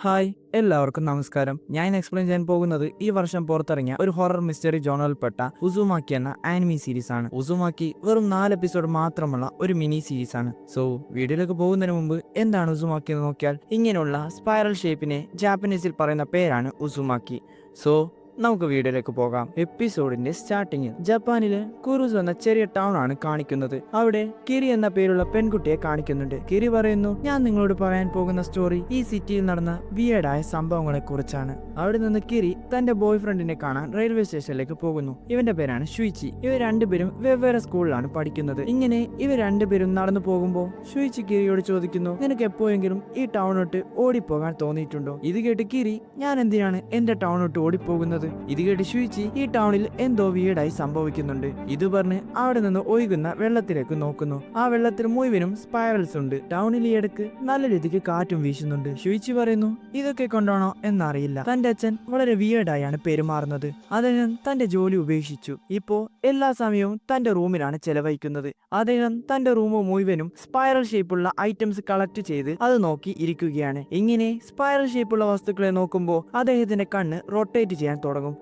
Hi എല്ലാവർക്കും നമസ്കാരം. ഞാൻ എക്സ്പ്ലെയിൻ ചെയ്യാൻ പോകുന്നത് ഈ വർഷം പുറത്തിറങ്ങിയ ഒരു ഹൊറർ മിസ്റ്ററി ജോണറിൽപ്പെട്ട ഉസുമാക്കി എന്ന ആനിമി സീരീസ് ആണ്. ഉസുമാക്കി വെറും 4 എപ്പിസോഡ് മാത്രമുള്ള ഒരു മിനി സീരീസ് ആണ്. സോ വീഡിയോയിലേക്ക് പോകുന്നതിന് മുമ്പ് എന്താണ് ഉസുമാക്കി എന്ന് നോക്കിയാൽ ഇങ്ങനെയുള്ള സ്പൈറൽ ഷേപ്പിനെ ജാപ്പനീസിൽ പറയുന്ന പേരാണ് ഉസുമാക്കി. സോ നമുക്ക് വീഡിയോയിലേക്ക് പോകാം. എപ്പിസോഡിന്റെ സ്റ്റാർട്ടിങ്ങിൽ ജപ്പാനിലെ കുറുസു എന്ന ചെറിയ ടൗൺ ആണ് കാണിക്കുന്നത്. അവിടെ കിരി എന്ന പേരുള്ള പെൺകുട്ടിയെ കാണിക്കുന്നുണ്ട്. കിരി പറയുന്നു, ഞാൻ നിങ്ങളോട് പറയാൻ പോകുന്ന സ്റ്റോറി ഈ സിറ്റിയിൽ നടന്ന വിയേഡായ സംഭവങ്ങളെ കുറിച്ചാണ്. അവിടെ നിന്ന് കിരി തന്റെ ബോയ് ഫ്രണ്ടിനെ കാണാൻ റെയിൽവേ സ്റ്റേഷനിലേക്ക് പോകുന്നു. ഇവന്റെ പേരാണ് ഷുയിച്ചി. ഇവർ രണ്ടുപേരും വെവ്വേറെ സ്കൂളിലാണ് പഠിക്കുന്നത്. ഇങ്ങനെ ഇവർ രണ്ടുപേരും നടന്നു പോകുമ്പോൾ ഷുയിച്ചി കിരിയോട് ചോദിക്കുന്നു, നിനക്ക് എപ്പോഴെങ്കിലും ഈ ടൗൺ വിട്ട് ഓടിപ്പോകാൻ തോന്നിയിട്ടുണ്ടോ? ഇത് കേട്ട് കിരി, ഞാൻ എന്തിനാണ് എന്റെ ടൗൺ വിട്ട് ഓടിപ്പോകുന്നത്? ഇത് കേട്ട് ഷുയിച്ചി, ഈ ടൗണിൽ എന്തോ വീടായി സംഭവിക്കുന്നുണ്ട്. ഇത് പറഞ്ഞ് അവിടെ നിന്ന് ഒഴുകുന്ന വെള്ളത്തിലേക്ക് നോക്കുന്നു. ആ വെള്ളത്തിൽ മുഴുവനും സ്പൈറൽസ് ഉണ്ട്. ടൗണിൽ ഈ ഇടക്ക് നല്ല രീതിക്ക് കാറ്റും വീശുന്നുണ്ട്. ഷുയിച്ചി പറയുന്നു, ഇതൊക്കെ കൊണ്ടാണോ എന്നറിയില്ല, തന്റെ അച്ഛൻ വളരെ വിയേഡായാണ് പെരുമാറുന്നത്. അദ്ദേഹം തന്റെ ജോലി ഉപേക്ഷിച്ചു. ഇപ്പോ എല്ലാ സമയവും തന്റെ റൂമിലാണ് ചെലവഴിക്കുന്നത്. അദ്ദേഹം തന്റെ റൂം മുഴുവനും സ്പൈറൽ ഷേപ്പുള്ള ഐറ്റംസ് കളക്ട് ചെയ്ത് അത് നോക്കി ഇരിക്കുകയാണ്. ഇങ്ങനെ സ്പൈറൽ ഷേപ്പുള്ള വസ്തുക്കളെ നോക്കുമ്പോൾ അദ്ദേഹത്തിന്റെ കണ്ണ് റൊട്ടേറ്റ് ചെയ്യാൻ തുടങ്ങും,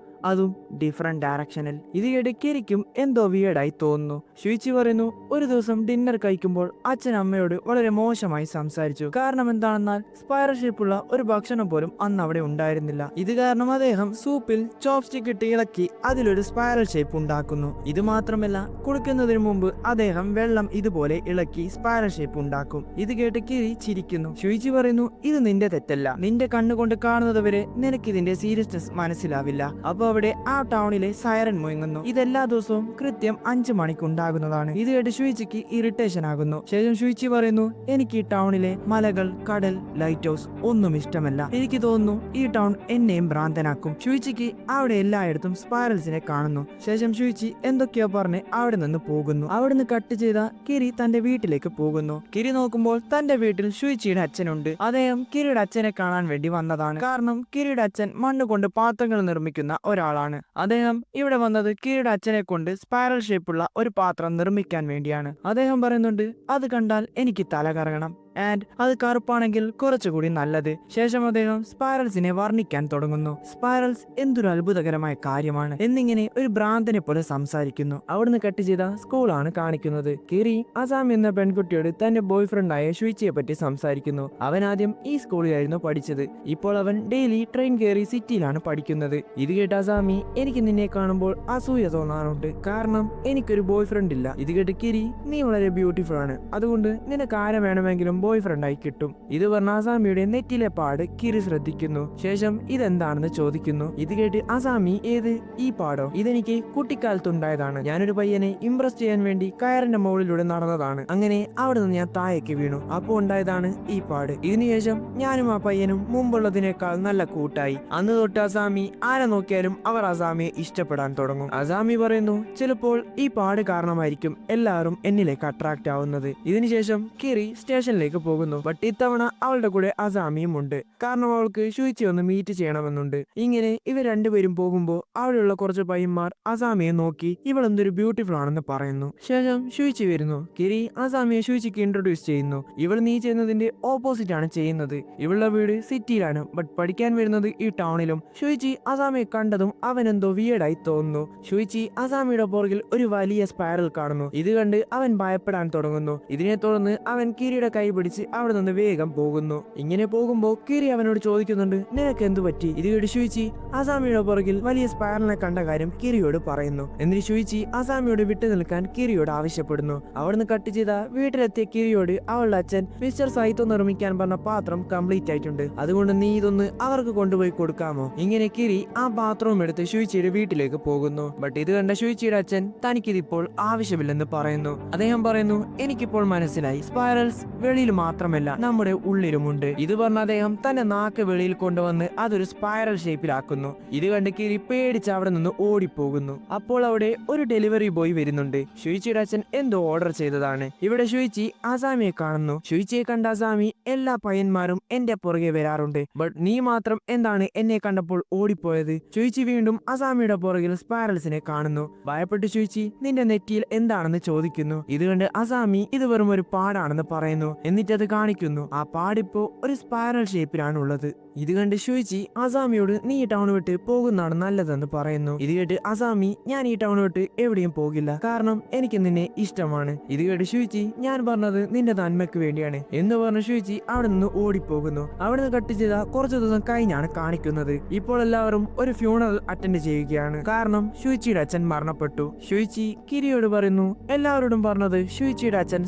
അതും ഡിഫറെന്റ് ഡയറക്ഷനിൽ. ഇത് ഇടയ്ക്കിരിക്കും എന്തോ വിയേഡായി തോന്നുന്നു. ഷുയിച്ചി പറയുന്നു, ഒരു ദിവസം ഡിന്നർ കഴിക്കുമ്പോൾ അച്ഛൻ അമ്മയോട് വളരെ മോശമായി സംസാരിച്ചു. കാരണം എന്താണെന്നാൽ സ്പൈറൽ ഷേപ്പുള്ള ഒരു ഭക്ഷണം പോലും അന്ന് അവിടെ ഉണ്ടായിരുന്നില്ല. ഇത് കാരണം അദ്ദേഹം സൂപ്പിൽ ചോപ്സ്റ്റിക് ഇട്ട് ഇളക്കി അതിലൊരു സ്പൈറൽ ഷേപ്പ് ഉണ്ടാക്കുന്നു. ഇത് മാത്രമല്ല, കുളിക്കുന്നതിന് മുമ്പ് അദ്ദേഹം വെള്ളം ഇതുപോലെ ഇളക്കി സ്പൈറൽ ഷേപ്പ് ഉണ്ടാക്കും. ഇത് കേട്ട് കിരി ചിരിക്കുന്നു. ഷുയിച്ചി പറയുന്നു, ഇത് നിന്റെ തെറ്റല്ല, നിന്റെ കണ്ണുകൊണ്ട് കാണുന്നത് വരെ നിനക്ക് ഇതിന്റെ സീരിയസ്നെസ് മനസ്സിലാവില്ല. അപ്പൊ അവിടെ ആ ടൗണിലെ സൈറൻ മുഴങ്ങുന്നു. ഇതെല്ലാ ദിവസവും കൃത്യം 5 മണിക്ക് ഉണ്ടാകുന്നതാണ്. ഇത് കേട്ട് ഷുയിച്ചിക്ക് ഇറിറ്റേഷൻ ആകുന്നു. ശേഷം ഷുയിച്ചി പറയുന്നു, എനിക്ക് ഈ ടൗണിലെ മലകൾ, കടൽ, ലൈറ്റ് ഹൗസ് ഒന്നും ഇഷ്ടമല്ല. എനിക്ക് തോന്നുന്നു ഈ ടൗൺ എന്നെയും ഭ്രാന്തനാക്കും. ഷുയിച്ചിക്ക് അവിടെ എല്ലായിടത്തും സ്പൈറൽസിനെ കാണുന്നു. ശേഷം ഷുയിച്ചി എന്തൊക്കെയോ പറഞ്ഞ് അവിടെ നിന്ന് പോകുന്നു. അവിടുന്ന് കട്ട് ചെയ്ത കിരി തന്റെ വീട്ടിലേക്ക് പോകുന്നു. കിരി നോക്കുമ്പോൾ തന്റെ വീട്ടിൽ ഷുയിച്ചിയുടെ അച്ഛനുണ്ട്. അദ്ദേഹം കിരിയുടെ അച്ഛനെ കാണാൻ വേണ്ടി വന്നതാണ്. കാരണം കിരിയുടെ അച്ഛൻ മണ്ണ് കൊണ്ട് പാത്രങ്ങൾ നിർമ്മിക്കുന്ന ഒരാളാണ്. അദ്ദേഹം ഇവിടെ വന്നത് കിരിയുടെ അച്ഛനെ കൊണ്ട് സ്പൈറൽ ഷേപ്പുള്ള ഒരു പാത്രം നിർമ്മിക്കാൻ വേണ്ടിയാണ്. അദ്ദേഹം പറയുന്നുണ്ട്, അത് കണ്ടാൽ എനിക്ക് തല കറങ്ങണം, ആൻഡ് അത് കറുപ്പാണെങ്കിൽ കുറച്ചുകൂടി നല്ലത്. ശേഷം അദ്ദേഹം സ്പൈറൽസിനെ വർണ്ണിക്കാൻ തുടങ്ങുന്നു. സ്പൈറൽസ് എന്തൊരു അത്ഭുതകരമായ കാര്യമാണ് എന്നിങ്ങനെ ഒരു ഭ്രാന്തനെ പോലെ സംസാരിക്കുന്നു. അവിടുന്ന് കട്ട് ചെയ്ത സ്കൂളാണ് കാണിക്കുന്നത്. കിരി അസാമി എന്ന പെൺകുട്ടിയോട് തന്റെ ബോയ് ഫ്രണ്ടായ ഷുയിച്ചിയെ പറ്റി സംസാരിക്കുന്നു. അവൻ ആദ്യം ഈ സ്കൂളിലായിരുന്നു പഠിച്ചത്. ഇപ്പോൾ അവൻ ഡെയിലി ട്രെയിൻ കയറി സിറ്റിയിലാണ് പഠിക്കുന്നത്. ഇത് കേട്ട് അസാമി, എനിക്ക് നിന്നെ കാണുമ്പോൾ അസൂയ തോന്നാറുണ്ട്, കാരണം എനിക്കൊരു ബോയ് ഫ്രണ്ട് ഇല്ല. ഇത് കേട്ട് കിരി, നീ വളരെ ബ്യൂട്ടിഫുൾ ആണ്, അതുകൊണ്ട് നിനക്ക് ആരെ വേണമെങ്കിലും ബോയ് ഫ്രണ്ടായി കിട്ടും. ഇത് പറഞ്ഞ അസാമിയുടെ നെറ്റിലെ പാട് കിരി ശ്രദ്ധിക്കുന്നു. ശേഷം ഇതെന്താണെന്ന് ചോദിക്കുന്നു. ഇത് കേട്ട് അസാമി, ഏത് ഈ പാടോ? ഇതെനിക്ക് കുട്ടിക്കാലത്തുണ്ടായതാണ്. ഞാനൊരു പയ്യനെ ഇംപ്രസ് ചെയ്യാൻ വേണ്ടി കയറിന്റെ മുകളിലൂടെ നടന്നതാണ്. അങ്ങനെ അവിടെ നിന്ന് ഞാൻ താഴേക്ക് വീണു. അപ്പോൾ ഉണ്ടായതാണ് ഈ പാട്. ഇതിനുശേഷം ഞാനും ആ പയ്യനും മുമ്പുള്ളതിനേക്കാൾ നല്ല കൂട്ടായി. അന്ന് തൊട്ട് അസാമി ആരെ നോക്കിയാലും അവർ അസാമിയെ ഇഷ്ടപ്പെടാൻ തുടങ്ങും. അസാമി പറയുന്നു, ചിലപ്പോൾ ഈ പാട് കാരണമായിരിക്കും എല്ലാവരും എന്നിലേക്ക് അട്രാക്ട് ആവുന്നത്. ഇതിനുശേഷം കിരി സ്റ്റേഷനിലേക്ക് പോകുന്നു. ബട്ട് ഇത്തവണ അവളുടെ കൂടെ അസാമിയും ഉണ്ട്, കാരണം അവൾക്ക് ഷുയിച്ചി ഒന്ന് മീറ്റ് ചെയ്യണമെന്നുണ്ട്. ഇങ്ങനെ ഇവർ രണ്ടുപേരും പോകുമ്പോൾ അവിടെയുള്ള കുറച്ച് പയ്യന്മാർ അസാമിയെ നോക്കി ഇവൾ എന്തൊരു ബ്യൂട്ടിഫുൾ ആണെന്ന് പറയുന്നു. ശേഷം ഷുയിച്ചി വരുന്നു. കിരി അസാമിയെ ഷുയിച്ചിക്ക് ഇൻട്രൊഡ്യൂസ് ചെയ്യുന്നു. ഇവൾ നീ ചെയ്യുന്നതിന്റെ ഓപ്പോസിറ്റ് ആണ് ചെയ്യുന്നത്. ഇവളുടെ വീട് സിറ്റിയിലാണ്, ബട്ട് പഠിക്കാൻ വരുന്നത് ഈ ടൗണിലും. ഷുയിച്ചി അസാമിയെ കണ്ടതും അവൻ എന്തോ വിയേഡായി തോന്നുന്നു. ഷുയിച്ചി അസാമിയുടെ പുറകിൽ ഒരു വലിയ സ്പൈറൽ കാണുന്നു. ഇത് കണ്ട് അവൻ ഭയപ്പെടാൻ തുടങ്ങുന്നു. ഇതിനെ തുടർന്ന് അവൻ കിരിയുടെ കൈ പിടിച്ച് അവിടെ നിന്ന് വേഗം പോകുന്നു. ഇങ്ങനെ പോകുമ്പോ കിരി അവനോട് ചോദിക്കുന്നുണ്ട്, നിനക്ക് എന്തു പറ്റി? ഇത് കേട്ട് ഷുയിച്ചി അസാമിയുടെ പുറകിൽ വലിയ സ്പൈറലിനെ കണ്ട കാര്യം കിരിയോട് പറയുന്നു. എന്നിട്ട് ഷുയിച്ചി അസാമിയോട് വിട്ടു നിൽക്കാൻ കിരിയോട് ആവശ്യപ്പെടുന്നു. അവിടുന്ന് കട്ട് ചെയ്ത വീട്ടിലെത്തിയ കിരിയോട് അവളുടെ അച്ഛൻ മിസ്റ്റർ സൈത്തോ നിർമ്മിക്കാൻ പറഞ്ഞ പാത്രം കംപ്ലീറ്റ് ആയിട്ടുണ്ട്, അതുകൊണ്ട് നീ ഇതൊന്ന് അവർക്ക് കൊണ്ടുപോയി കൊടുക്കാമോ? ഇങ്ങനെ കിരി ആ പാത്രവും എടുത്ത് ഷുയിച്ചിയുടെ വീട്ടിലേക്ക് പോകുന്നു. ബട്ട് ഇത് കണ്ട ഷുയിച്ചിയുടെ അച്ഛൻ തനിക്കിതിപ്പോൾ ആവശ്യമില്ലെന്ന് പറയുന്നു. അദ്ദേഹം പറയുന്നു, എനിക്കിപ്പോൾ മനസ്സിലായി, സ്പൈറൽസ് വെളിയിൽ മാത്രമല്ല നമ്മുടെ ഉള്ളിലുമുണ്ട്. ഇത് പറഞ്ഞ അദ്ദേഹം തന്റെ നാക്ക് വെളിയിൽ കൊണ്ടുവന്ന് അതൊരു സ്പൈറൽ ഷേപ്പിലാക്കുന്നു. ഇത് കണ്ട് കിരി പേടിച്ച് അവിടെ നിന്ന് ഓടിപ്പോകുന്നു. അപ്പോൾ അവിടെ ഒരു ഡെലിവറി ബോയ് വരുന്നുണ്ട്. ഷുയിച്ചിയുടെ അച്ഛൻ എന്തോ ഓർഡർ ചെയ്തതാണ്. ഇവിടെ ഷുയിച്ചി അസാമിയെ കാണുന്നു. ഷുയിച്ചിയെ കണ്ട അസാമി, എല്ലാ പയ്യന്മാരും എന്റെ പുറകെ വരാറുണ്ട്, ബട്ട് നീ മാത്രം എന്താണ് എന്നെ കണ്ടപ്പോൾ ഓടിപ്പോയത്? ഷുയിച്ചി വീണ്ടും അസാമിയുടെ പുറകിൽ സ്പൈറൽസിനെ കാണുന്നു. ഭയപ്പെട്ട് ഷുയിച്ചി നിന്റെ നെറ്റിയിൽ എന്താണെന്ന് ചോദിക്കുന്നു. ഇത് കണ്ട് അസാമി ഇത് വെറും ഒരു പാടാണെന്ന് പറയുന്നു. എന്നിട്ട് അത് കാണിക്കുന്നു. ആ പാടിപ്പോ ഒരു സ്പൈറൽ ഷേപ്പിലാണ് ഉള്ളത്. ഇത് കണ്ട് ഷുയിച്ചി അസാമിയോട് നീ ഈ ടൗൺ വിട്ട് പോകുന്നതാണ് നല്ലതെന്ന് പറയുന്നു. ഇത് കേട്ട് അസാമി ഞാൻ ഈ ടൗൺ വിട്ട് എവിടെയും പോകില്ല, കാരണം എനിക്ക് നിന്നെ ഇഷ്ടമാണ്. ഇത് കേട്ട് ഷുയിച്ചി ഞാൻ പറഞ്ഞത് നിന്റെ നന്മയ്ക്ക് വേണ്ടിയാണ് എന്ന് പറഞ്ഞ ഷുയിച്ചി അവിടെ നിന്ന് ഓടിപ്പോകുന്നു. അവിടെ നിന്ന് കട്ട് ചെയ്ത കുറച്ചു ദിവസം കഴിഞ്ഞാണ് കാണിക്കുന്നത്. ഇപ്പോൾ എല്ലാവരും ഒരു ഫ്യൂണറൽ അറ്റൻഡ് ചെയ്യുകയാണ്, കാരണം ഷുയിച്ചിയുടെ അച്ഛൻ മരണപ്പെട്ടു. ഷുയിച്ചി കിരിയോട് പറയുന്നു എല്ലാവരോടും പറഞ്ഞത് ഷുയിച്ചിയുടെ അച്ഛൻ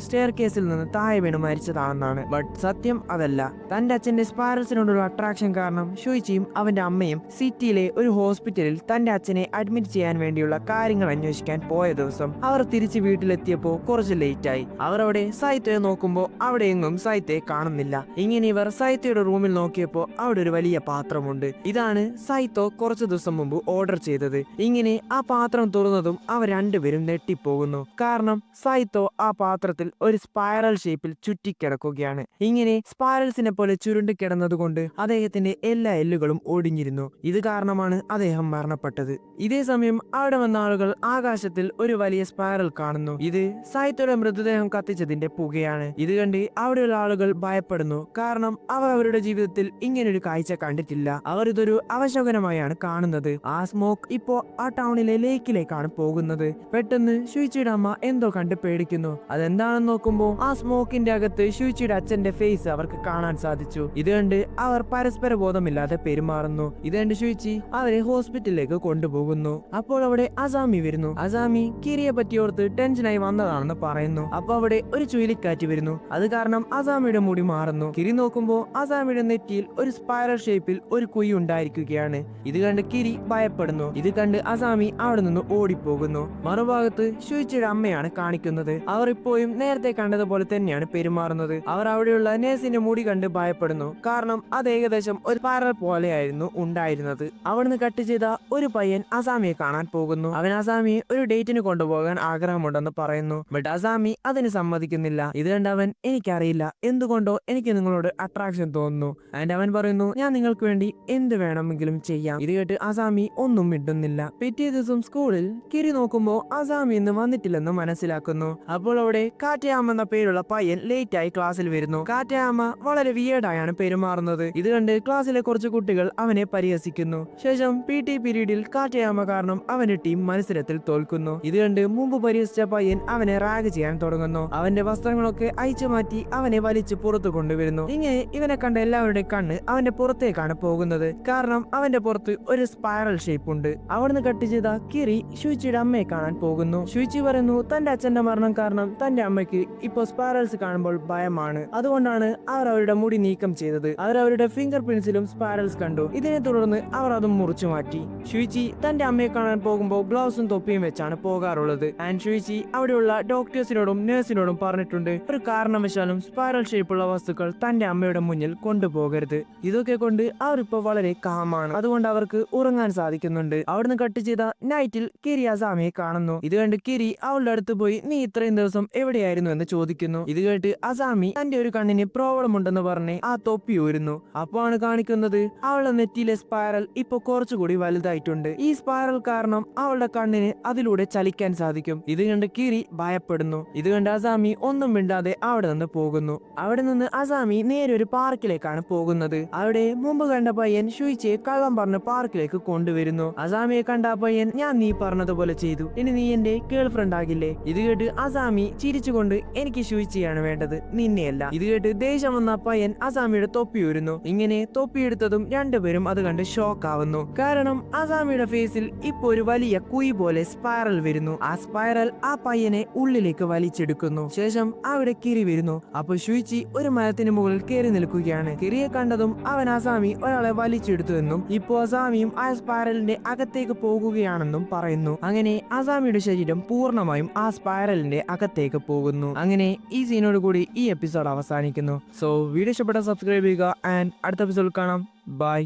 സ്റ്റെയർ കേസിൽ നിന്ന് താഴെ വീണ് മരിച്ചതാണെന്നാണ്. ബട്ട് സത്യം അതല്ല. തന്റെ അച്ഛന്റെ സ്പൈറൽസിനോടുള്ള അട്രാക്ഷൻ കാരണം ഷുയിച്ചിയും അവന്റെ അമ്മയും സിറ്റിയിലെ ഒരു ഹോസ്പിറ്റലിൽ തന്റെ അച്ഛനെ അഡ്മിറ്റ് ചെയ്യാൻ വേണ്ടിയുള്ള കാര്യങ്ങൾ അന്വേഷിക്കാൻ പോയ ദിവസം അവർ തിരിച്ച് വീട്ടിലെത്തിയപ്പോ കുറച്ച് ലേറ്റ് ആയി. അവർ അവിടെ സൈത്തയെ നോക്കുമ്പോൾ അവിടെ എങ്ങും സൈത്തയെ കാണുന്നില്ല. ഇങ്ങനെ ഇവർ സൈത്തയുടെ റൂമിൽ നോക്കിയപ്പോൾ അവിടെ ഒരു വലിയ പാത്രമുണ്ട്. ഇതാണ് സൈത്തോ കുറച്ചു ദിവസം മുമ്പ് ഓർഡർ ചെയ്തത്. ഇങ്ങനെ ആ പാത്രം തുറന്നതും അവർ രണ്ടുപേരും ഞെട്ടിപ്പോകുന്നു, കാരണം സൈത്തോ ആ പാത്രത്തിൽ ഒരു സ്പൈറൽ ഷേപ്പിൽ ചുറ്റിക്കിടക്കുകയാണ്. ഇങ്ങനെ സ്പൈറൽസിനെ പോലെ ചുരുണ്ട് കിടന്നതുകൊണ്ട് അദ്ദേഹത്തിന്റെ എല്ലാ എല്ലുകളും ഒടിഞ്ഞിരുന്നു. ഇത് കാരണമാണ് അദ്ദേഹം മരണപ്പെട്ടത്. ഇതേ സമയം അവിടെ വന്ന ആളുകൾ ആകാശത്തിൽ ഒരു വലിയ സ്പൈറൽ കാണുന്നു. ഇത് സൈത്തോയുടെ മൃതദേഹം കത്തിച്ചതിന്റെ പുകയാണ്. ഇത് കണ്ട് അവിടെയുള്ള ആളുകൾ ഭയപ്പെടുന്നു, കാരണം അവർ അവരുടെ ജീവിതത്തിൽ ഇങ്ങനൊരു കാഴ്ച കണ്ടിട്ടില്ല. അവർ ഇതൊരു അവശകനമായാണ് കാണുന്നത്. ആ സ്മോക്ക് ഇപ്പോ ആ ടൗണിലെ ലേക്കിലേക്കാണ് പോകുന്നത്. പെട്ടെന്ന് ഷുയിച്ചിയുടെ അമ്മ എന്തോ കണ്ട് പേടിക്കുന്നു. അതെന്താണെന്ന് നോക്കുമ്പോൾ ആ സ്മോക്കിന്റെ അകത്ത് ഷുയിച്ചിയുടെ അച്ഛന്റെ ഫേസ് അവർക്ക് കാണാൻ സാധിച്ചു. ഇത് കണ്ട് അവർ പരസ്പര ബോധമില്ലാതെ പെരുമാറുന്നു. ഇത് കണ്ട് ഷുയിച്ചി അവരെ ഹോസ്പിറ്റലിലേക്ക് കൊണ്ടുപോകുന്നു. അപ്പോൾ അവിടെ അസാമി വരുന്നു. അസാമി കിരിയെ പറ്റിയോർത്ത് ടെൻഷനായി വന്നതാണെന്ന് പറയുന്നു. അപ്പൊ അവിടെ ഒരു ചുഴലിക്കാറ്റ് വരുന്നു. അത് കാരണം അസാമിയുടെ മുടി മാറുന്നു. കിരി നോക്കുമ്പോൾ അസാമിയുടെ നെറ്റിയിൽ ഒരു സ്പൈറൽ ഷേപ്പിൽ ഒരു കുഴി ഉണ്ടായിരിക്കുകയാണ്. ഇത് കണ്ട് കിരി ഭയപ്പെടുന്നു. ഇത് കണ്ട് അസാമി അവിടെ നിന്ന് ഓടിപ്പോകുന്നു. മറുഭാഗത്ത് ഷുയിച്ചിയുടെ അമ്മയാണ് കാണിക്കുന്നത്. അവർ ഇപ്പോഴും നേരത്തെ കണ്ടതുപോലെ തന്നെയാണ് പെരുമാറുന്നത്. അവർ അവിടെയുള്ള നേഴ്സിന്റെ മുടി കണ്ട് ഭയപ്പെടുന്നു, കാരണം അത് ഏകദേശം ഒരു സ്പൈറൽ പോലെയായിരുന്നു ഉണ്ടായിരുന്നത്. അവിടുന്ന് കട്ട് ചെയ്ത ഒരു പയ്യൻ അസാമിയെ കാണാൻ പോകുന്നു. അവൻ അസാമിയെ ഒരു ഡേറ്റിന് കൊണ്ടുപോകാൻ ആഗ്രഹമുണ്ടെന്ന് പറയുന്നു. ബട്ട് അസാമി അതിന് സമ്മതിക്കുന്നില്ല. ഇത് കണ്ട് അവൻ എനിക്കറിയില്ല എന്തുകൊണ്ടോ എനിക്ക് നിങ്ങളോട് അട്രാക്ഷൻ തോന്നുന്നു. ആൻഡ് അവൻ പറയുന്നു ഞാൻ നിങ്ങൾക്ക് വേണ്ടി എന്ത് വേണമെങ്കിലും ചെയ്യാം. ഇത് കേട്ട് അസാമി ഒന്നും മിണ്ടുന്നില്ല. പിറ്റേ ദിവസം സ്കൂളിൽ കിരി നോക്കുമ്പോ അസാമി ഇന്ന് വന്നിട്ടില്ലെന്ന് മനസ്സിലാക്കുന്നു. അപ്പോൾ അവിടെ കാറ്റയാമ എന്ന പേരുള്ള പയ്യൻ ലേറ്റ് ആയി ക്ലാസ്സിൽ വരുന്നു. കാറ്റയാമ വളരെ വിയേർഡായാണ് പെരുമാറുന്നത്. ഇത് കണ്ട് ക്ലാസ്സിലെ കുറച്ച് കുട്ടികൾ അവനെ പരിഹസിക്കുന്നു. ശേഷം PT പീരീഡിൽ കാറ്റയാമ കാരണം അവന്റെ ടീം മത്സരത്തിൽ തോൽക്കുന്നു. ഇത് കണ്ട് മുമ്പ് പരിഹസിച്ച പയ്യൻ അവനെ റാഗ് ചെയ്യാൻ തുടങ്ങുന്നു. അവന്റെ വസ്ത്രങ്ങളൊക്കെ അയച്ചു മാറ്റി അവനെ വലിച്ചു പുറത്തു കൊണ്ടുവരുന്നു. ഇങ്ങനെ ഇവനെ കണ്ട എല്ലാവരുടെ കണ്ണ് അവന്റെ പുറത്തേക്കാണ് പോകുന്നത്, കാരണം അവന്റെ പുറത്ത് ഒരു സ്പൈറൽ ഷേപ്പ് ഉണ്ട്. അവിടുന്ന് കട്ട് ചെയ്ത കിരി ഷുയിച്ചിയുടെ അമ്മയെ കാണാൻ പോകുന്നു. ഷുയിച്ചി പറയുന്നു തന്റെ അച്ഛന്റെ മരണം കാരണം തന്റെ അമ്മയ്ക്ക് ഇപ്പൊ സ്പൈറൽസ് കാണുമ്പോൾ ഭയമാണ്, അതുകൊണ്ടാണ് അവർ അവരുടെ മുടി നീക്കം ചെയ്തത്. അവർ അവരുടെ ഫിംഗർ പ്രിന്റ്സിലും സ്പൈറൽസ് കണ്ടു. ഇതിനെ തുടർന്ന് അവർ അതും മുറിച്ചു മാറ്റി. ഷുയിച്ചി തന്റെ അമ്മയെ കാണാൻ പോകുമ്പോൾ ഗ്ലൗസും തൊപ്പിയും വെച്ചാണ് പോകാറുള്ളത്. ആൻഡ് ഷുയിച്ചി അവിടെയുള്ള ഡോക്ടേഴ്സിനോടും നഴ്സിനോടും പറഞ്ഞിട്ടുണ്ട് ഒരു കാരണവശാലും സ്പൈറൽ ഷേപ്പുള്ള വസ്തുക്കൾ തന്റെ അമ്മയുടെ മുന്നിൽ കൊണ്ടുപോകരുത്. ഇതൊക്കെ കൊണ്ട് അവർ ഇപ്പൊ വളരെ കാമാണ്, അതുകൊണ്ട് അവർക്ക് ഉറങ്ങാൻ സാധിക്കുന്നുണ്ട്. അവിടുന്ന് കട്ട് ചെയ്ത നൈറ്റിൽ കിരി അസാമിയെ കാണുന്നു. ഇത് കണ്ട് കിരി അവളുടെ അടുത്ത് പോയി നീ ഇത്രയും ദിവസം എവിടെയായിരുന്നു എന്ന് ചോദിക്കുന്നു. ഇത് കേട്ട് അസാമി തന്റെ ഒരു കണ്ണിന് പ്രോബ്ലം ഉണ്ടെന്ന് പറഞ്ഞ് ആ തൊപ്പി ഊരുന്നു. അപ്പൊ ആണ് കാണിക്കുന്നത് അവളുടെ നെറ്റിയിലെ സ്പൈറൽ ഇപ്പൊ കുറച്ചുകൂടി വലുതായിട്ടുണ്ട്. ഈ സ്പൈറൽ കാരണം അവളുടെ കണ്ണിന് അതിലൂടെ ചലിക്കാൻ സാധിക്കും. ഇത് കണ്ട് കിരി ഭയപ്പെടുന്നു. ഇത് കണ്ട് അസാമി ഒന്നും മിണ്ടാതെ അവിടെ നിന്ന് പോകുന്നു. അവിടെ നിന്ന് അസാമി നേരെ ഒരു പാർക്കിലേക്കാണ് പോകുന്നത്. അവിടെ മുമ്പ് കണ്ട പയ്യൻ ഷുയിച്ചിയെ കള്ളം പറഞ്ഞ് പാർക്കിലേക്ക് കൊണ്ടുവരുന്നു. അസാമിയെ കണ്ട ആ പയ്യൻ ഞാൻ നീ പറഞ്ഞതുപോലെ ചെയ്തു, ഇനി നീ എന്റെ ഗേൾ ഫ്രണ്ട് ആകില്ലേ? ഇത് കേട്ട് അസാമി ചിരിച്ചുകൊണ്ട് എനിക്ക് ഷുയിച്ചിയാണ് വേണ്ടത്, നിന്നെയല്ല. ഇത് കേട്ട് ദേഷ്യം വന്ന പയ്യൻ അസാമിയുടെ തൊപ്പി ഊരുന്നു. ഇങ്ങനെ തൊപ്പിയെടുത്തതും രണ്ടുപേരും അത് കണ്ട് ഷോക്ക് ആവുന്നു, കാരണം അസാമിയുടെ ഫേസിൽ ഇപ്പൊ ഒരു വലിയ കുഴി പോലെ സ്പൈറൽ വരുന്നു. ആ സ്പൈറൽ ആ പയ്യനെ ഉള്ളിലേക്ക് വലിച്ചെടുക്കുന്നു. ശേഷം അവിടെ കിരി വരുന്നു. അപ്പൊ ഷുയിച്ചി ഒരു മരത്തിന് മുകളിൽ കയറി നിൽക്കുകയാണ്. കിരിയെ കണ്ടതും അവൻ അസാമി ഒരാളെ വലിച്ചെടുത്തു എന്നും ഇപ്പോ അസാമിയും ആ സ്പൈറലിന്റെ അകത്തേക്ക് പോകുകയാണെന്നും പറയുന്നു. അങ്ങനെ അസാമിയുടെ ശരീരം പൂർണ്ണമായും ആ സ്പൈറലിന്റെ അകത്തേക്ക് പോകുന്നു. അങ്ങനെ ഈ സീനോട് കൂടി ഈ എപ്പിസോഡ് അവസാനിക്കുന്നു. സോ വീഡിയോ ഇഷ്ടപ്പെട്ട സബ്സ്ക്രൈബ് ചെയ്യുക ആൻഡ് അടുത്ത എപ്പിസോഡ് കാണാം. ബൈ.